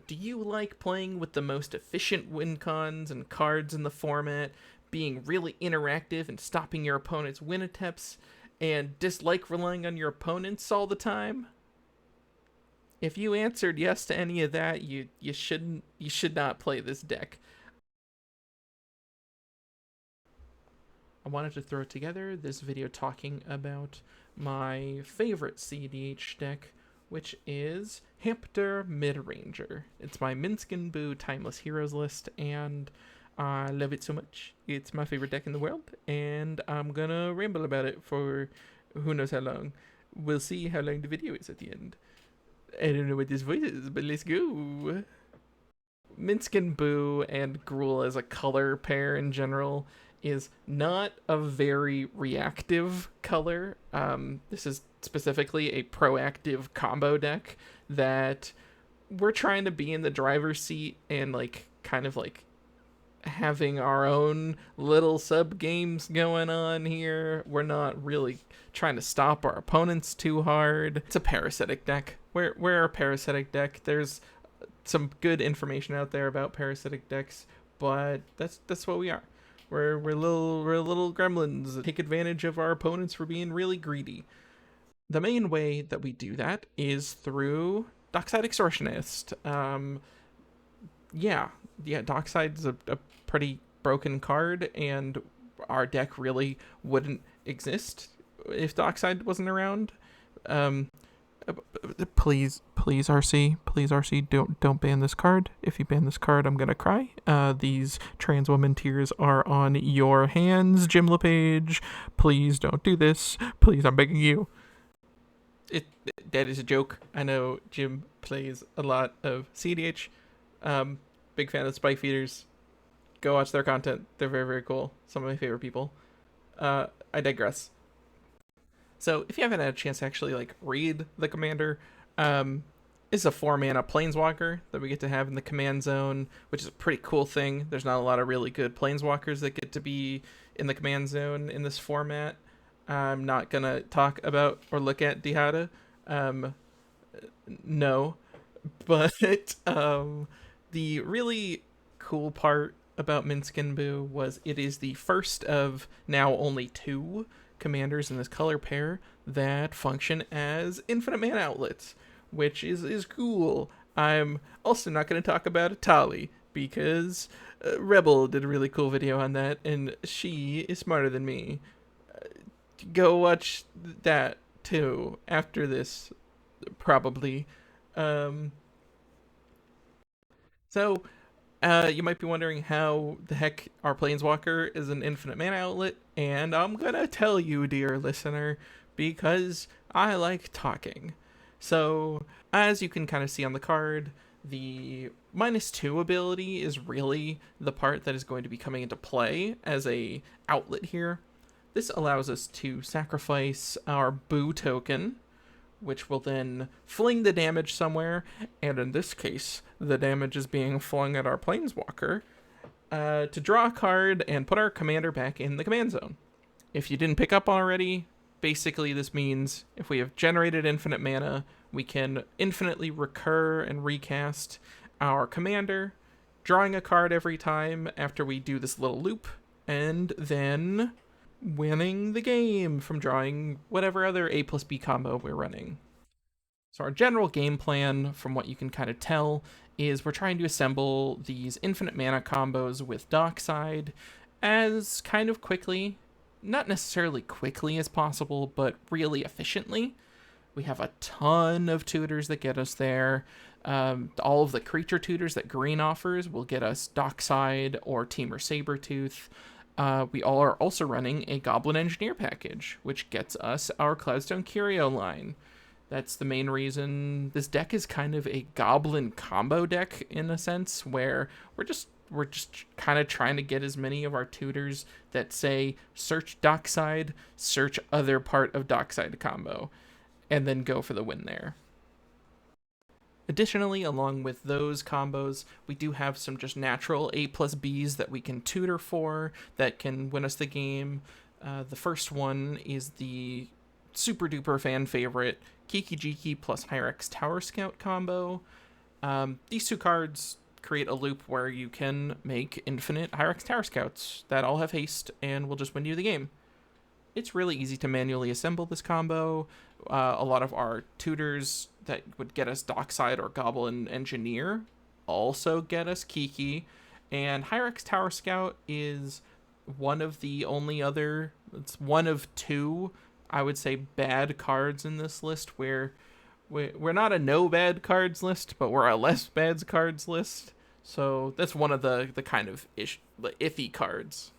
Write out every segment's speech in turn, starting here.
do you like playing with the most efficient win cons and cards in the format, being really interactive and stopping your opponent's win attempts, and dislike relying on your opponents all the time? If you answered yes to any of that, you should not play this deck. I wanted to throw together this video talking about my favorite cEDH deck, which is Hamper Midranger. It's my Minsc and Boo Timeless Heroes list, and I love it so much. It's my favorite deck in the world, and I'm gonna ramble about it for who knows how long. We'll see how long the video is at the end. I don't know what this voice is, but let's go. Minsc and Boo and Gruul as a color pair in general is not a very reactive color. This is specifically a proactive combo deck that we're trying to be in the driver's seat and kind of having our own little sub games going on here. We're not really trying to stop our opponents too hard. It's a parasitic deck. We're a parasitic deck. There's some good information out there about parasitic decks, but that's what we are. We're little gremlins that take advantage of our opponents for being really greedy. The main way that we do that is through Dockside Extortionist. Dockside's a pretty broken card, and our deck really wouldn't exist if Dockside wasn't around. Please RC, don't ban this card. If you ban this card, I'm gonna cry. These trans woman tears are on your hands, Jim LePage. Please don't do this. Please, I'm begging you. That is a joke. I know Jim plays a lot of cEDH. Big fan of Spike Feeders. Go watch their content. They're very, very cool. Some of my favorite people. I digress. So if you haven't had a chance to actually read the commander, it's a 4-mana planeswalker that we get to have in the command zone, which is a pretty cool thing. There's not a lot of really good planeswalkers that get to be in the command zone in this format. I'm not gonna talk about or look at Dihada. No. But the really cool part about Minsc and Boo was it is the first of now only 2 commanders in this color pair that function as infinite mana outlets, which is cool. I'm also not going to talk about Atali because Rebel did a really cool video on that, and she is smarter than me. Go watch that too after this, probably. So you might be wondering how the heck our Planeswalker is an infinite mana outlet, and I'm gonna tell you, dear listener, because I like talking. So, as you can kind of see on the card, the -2 ability is really the part that is going to be coming into play as a outlet here. This allows us to sacrifice our Boo token, which will then fling the damage somewhere, and in this case, the damage is being flung at our Planeswalker, to draw a card and put our commander back in the command zone. If you didn't pick up already, basically this means if we have generated infinite mana, we can infinitely recur and recast our commander, drawing a card every time after we do this little loop, and then winning the game from drawing whatever other A plus B combo we're running. So our general game plan, from what you can kind of tell, is we're trying to assemble these infinite mana combos with Dockside as kind of quickly, not necessarily quickly as possible, but really efficiently. We have a ton of tutors that get us there. All of the creature tutors that green offers will get us Dockside or Temur Sabertooth. We all are also running a Goblin Engineer package, which gets us our Cloudstone Curio line. That's the main reason this deck is kind of a Goblin combo deck in a sense, where we're just kind of trying to get as many of our tutors that say search Dockside, search other part of Dockside combo, and then go for the win there. Additionally, along with those combos, we do have some just natural A plus Bs that we can tutor for that can win us the game. The first one is the super duper fan favorite Kiki Jiki plus Hyrex Tower Scout combo. These two cards create a loop where you can make infinite Hyrax Tower Scouts that all have haste and will just win you the game. It's really easy to manually assemble this combo. A lot of our tutors that would get us Dockside or Goblin Engineer also get us Kiki. And Hyrax Tower Scout is one of the only other, it's one of two, I would say, bad cards in this list where we're not a no bad cards list, but we're a less bad cards list. So that's one of the kind of iffy cards.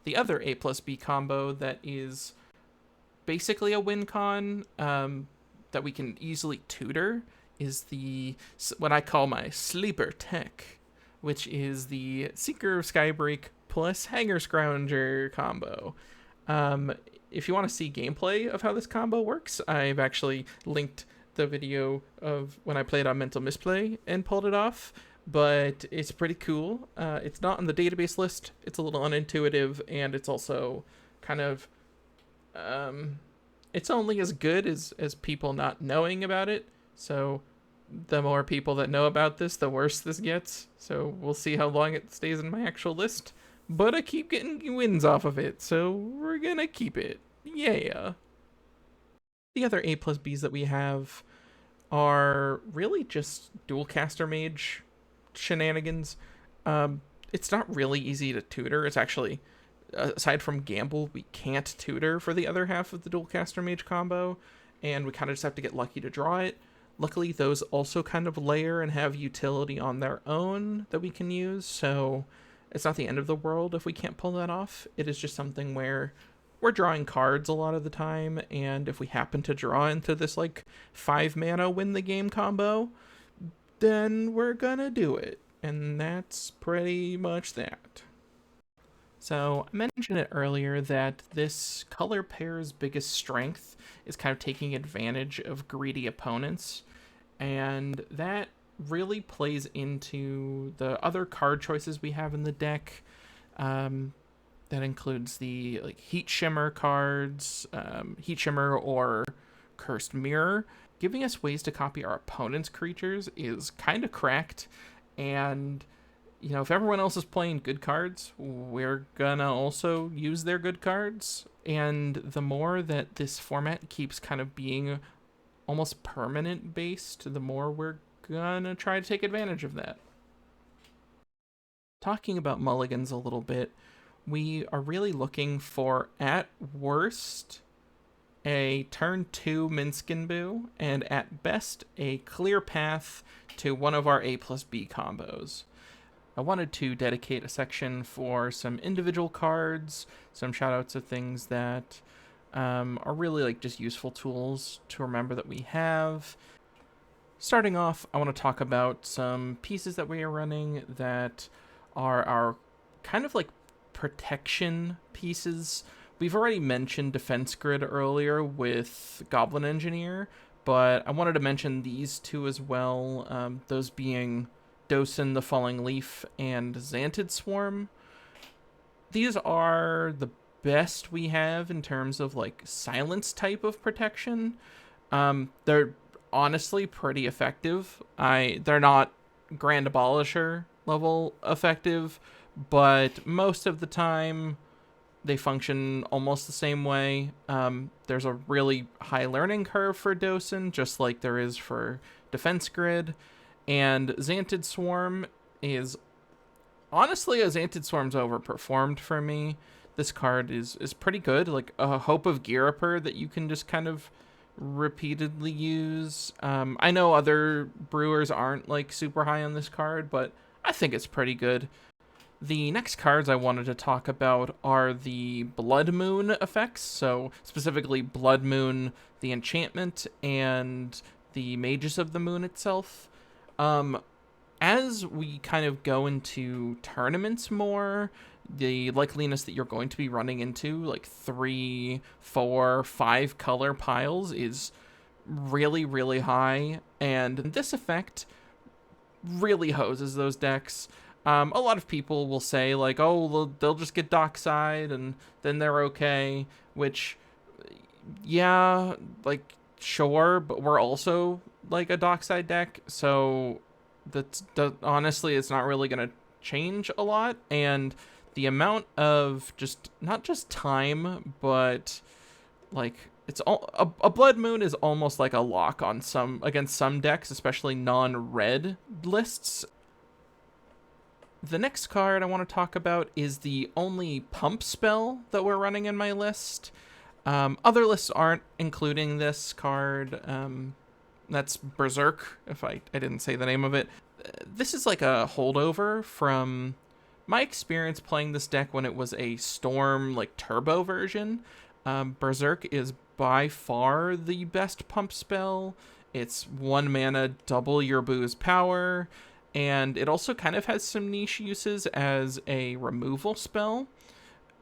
The other A plus B combo that is basically a win con that we can easily tutor is what I call my sleeper tech, which is the Seeker of Skybreak plus Hanger Scrounger combo. If you want to see gameplay of how this combo works, I've actually linked the video of when I played on Mental Misplay and pulled it off, but it's pretty cool. It's not on the database list. It's a little unintuitive, and it's also kind of it's only as good as people not knowing about it. So the more people that know about this, the worse this gets. So we'll see how long it stays in my actual list. But I keep getting wins off of it, so we're gonna keep it. Yeah. The other A plus Bs that we have are really just dual caster mage shenanigans. It's not really easy to tutor. It's actually, aside from gamble, we can't tutor for the other half of the dual caster mage combo, and we kind of just have to get lucky to draw it. Luckily, those also kind of layer and have utility on their own that we can use, so it's not the end of the world if we can't pull that off. It is just something where we're drawing cards a lot of the time, and if we happen to draw into this, 5 mana win the game combo, then we're gonna do it. And that's pretty much that. So I mentioned it earlier that this color pair's biggest strength is kind of taking advantage of greedy opponents, and that really plays into the other card choices we have in the deck. That includes the Heat Shimmer cards, Heat Shimmer or Cursed Mirror. Giving us ways to copy our opponent's creatures is kind of cracked, and if everyone else is playing good cards, we're gonna also use their good cards. And the more that this format keeps kind of being almost permanent based, the more we're gonna try to take advantage of that. Talking about mulligans a little bit, we are really looking for, at worst, a turn 2 Minsc, and at best, a clear path to one of our A plus B combos. I wanted to dedicate a section for some individual cards, some shoutouts of things that are really just useful tools to remember that we have. Starting off, I want to talk about some pieces that we are running that are our kind of protection pieces. We've already mentioned Defense Grid earlier with Goblin Engineer, but I wanted to mention these two as well, those being Dosen the Falling Leaf and Xantid Swarm. These are the best we have in terms of silence type of protection. They're honestly pretty effective. They're not Grand Abolisher level effective, but most of the time they function almost the same way. There's a really high learning curve for Dosen, just like there is for Defense Grid. And Xantid Swarm is... honestly, Xantid Swarm's overperformed for me. This card is pretty good. A Hope of Ghirapur that you can just kind of repeatedly use. I know other brewers aren't super high on this card, but I think it's pretty good. The next cards I wanted to talk about are the Blood Moon effects, so specifically Blood Moon, the enchantment, and the Mages of the Moon itself. As we kind of go into tournaments more, the likeliness that you're going to be running into 3, 4, 5 color piles is really, really high, and this effect really hoses those decks. A lot of people will say oh, they'll just get Dockside and then they're okay, which, yeah, sure, but we're also like a dockside deck, so honestly, it's not really going to change a lot. And the amount of just not just time, but like it's all a blood moon is almost like a lock on some against some decks, especially non-red lists. The next card I want to talk about is the only pump spell that we're running in my list. Other lists aren't including this card. That's Berserk, if I didn't say the name of it. This is like a holdover from my experience playing this deck when it was a Storm, like, turbo version. Berserk is by far the best pump spell. It's 1 mana, double your boo's power, and it also kind of has some niche uses as a removal spell,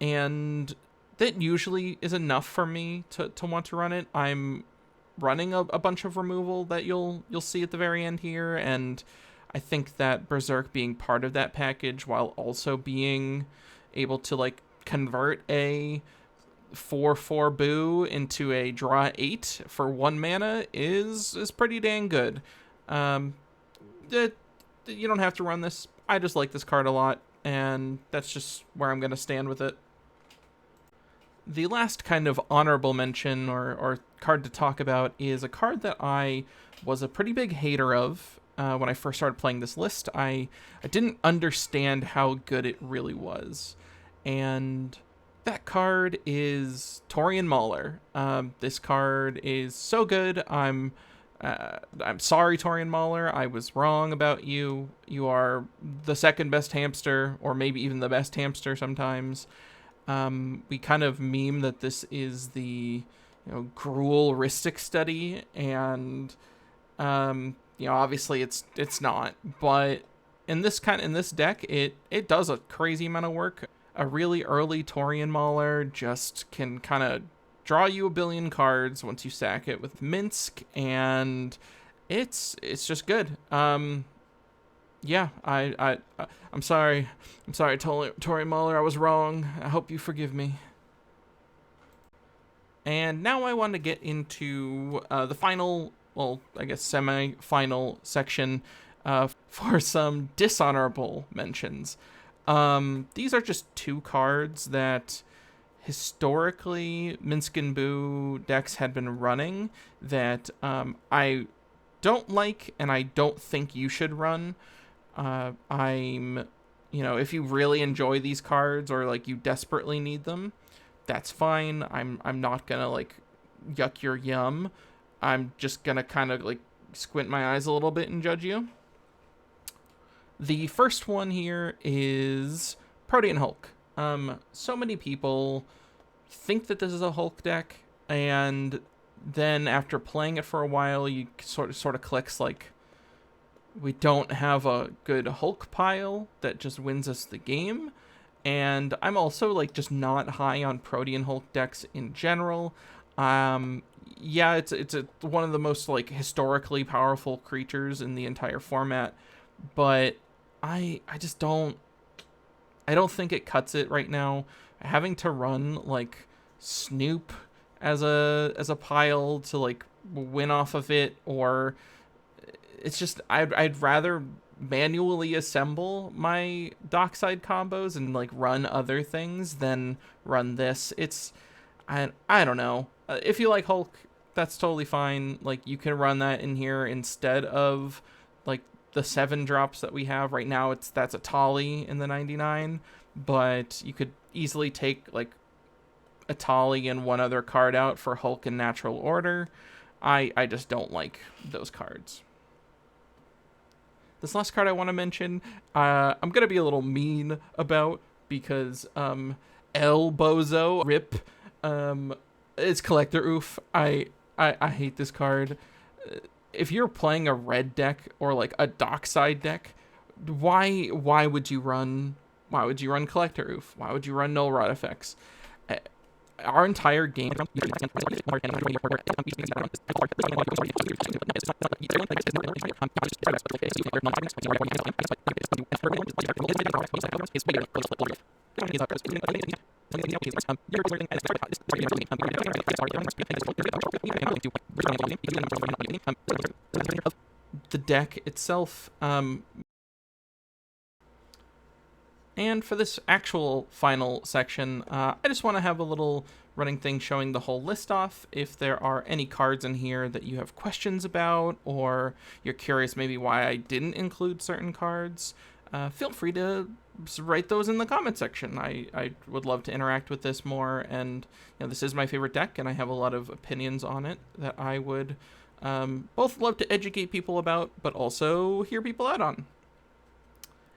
and that usually is enough for me to want to run it. I'm running a bunch of removal that you'll see at the very end here, and I think that Berserk being part of that package while also being able to like convert a 4/4 boo into a draw 8 for 1 mana is pretty dang good. You don't have to run this. I just like this card a lot, and that's just where I'm going to stand with it. The last kind of honorable mention or card to talk about is a card that I was a pretty big hater of when I first started playing this list. I didn't understand how good it really was. And that card is Torian Mauler. This card is so good. I'm sorry, Torian Mauler. I was wrong about you. You are the second best hamster, or maybe even the best hamster sometimes. We kind of meme that this is the Gruul Ristic study, and obviously it's not. But in this deck, it does a crazy amount of work. A really early Torian Mauler just can kind of draw you a billion cards once you sack it with Minsc, and it's just good. Yeah, I'm sorry. I'm sorry, Torian Mauler. I was wrong. I hope you forgive me. And now I want to get into the final, well, I guess semi-final section for some dishonorable mentions. These are just 2 cards that historically Minsc and Boo decks had been running that I don't like and I don't think you should run. If you really enjoy these cards or like you desperately need them, that's fine. I'm not gonna like yuck your yum. I'm just gonna kind of like squint my eyes a little bit and judge you. The first one here is Protean Hulk. So many people think that this is a Hulk deck, and then after playing it for a while, you sort of clicks like, we don't have a good Hulk pile that just wins us the game. And I'm also like just not high on Protean Hulk decks in general. Yeah, it's one of the most like historically powerful creatures in the entire format, but I don't think it cuts it right now. Having to run like Snoop as a pile to like win off of it, or it's just I'd rather manually assemble my dockside combos and like run other things than run this. I don't know. If you like Hulk, that's totally fine. Like you can run that in here instead of like the 7 drops that we have right now. That's a Tali in the 99, but you could easily take like a Tali and 1 other card out for Hulk in natural order. I just don't like those cards. This last card I want to mention, I'm going to be a little mean about because El Bozo Rip, it's Collector Oof. I hate this card. If you're playing a red deck or like a dockside deck, why would you run Collector Oof? Why would you run Null Rod effects? Our entire game deck itself. And for this actual final section, I just want to have a little running thing showing the whole list off. If there are any cards in here that you have questions about, or you're curious maybe why I didn't include certain cards, feel free to write those in the comment section. I would love to interact with this more, and this is my favorite deck, and I have a lot of opinions on it that I would both love to educate people about, but also hear people out on.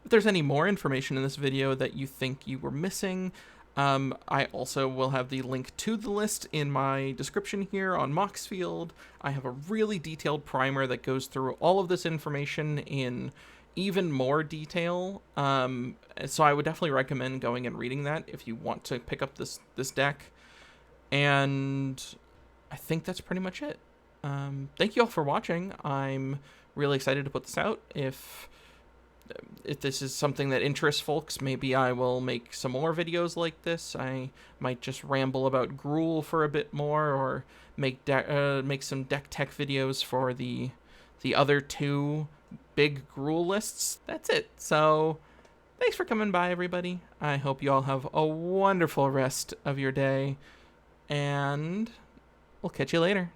If there's any more information in this video that you think you were missing, I also will have the link to the list in my description here on Moxfield. I have a really detailed primer that goes through all of this information in even more detail, so I would definitely recommend going and reading that if you want to pick up this deck. And I think that's pretty much it. Thank you all for watching. I'm really excited to put this out. If this is something that interests folks, maybe I will make some more videos like this. I might just ramble about Gruul for a bit more, or make some deck tech videos for the other two big Gruul lists. That's it. So thanks for coming by, everybody. I hope you all have a wonderful rest of your day, and we'll catch you later.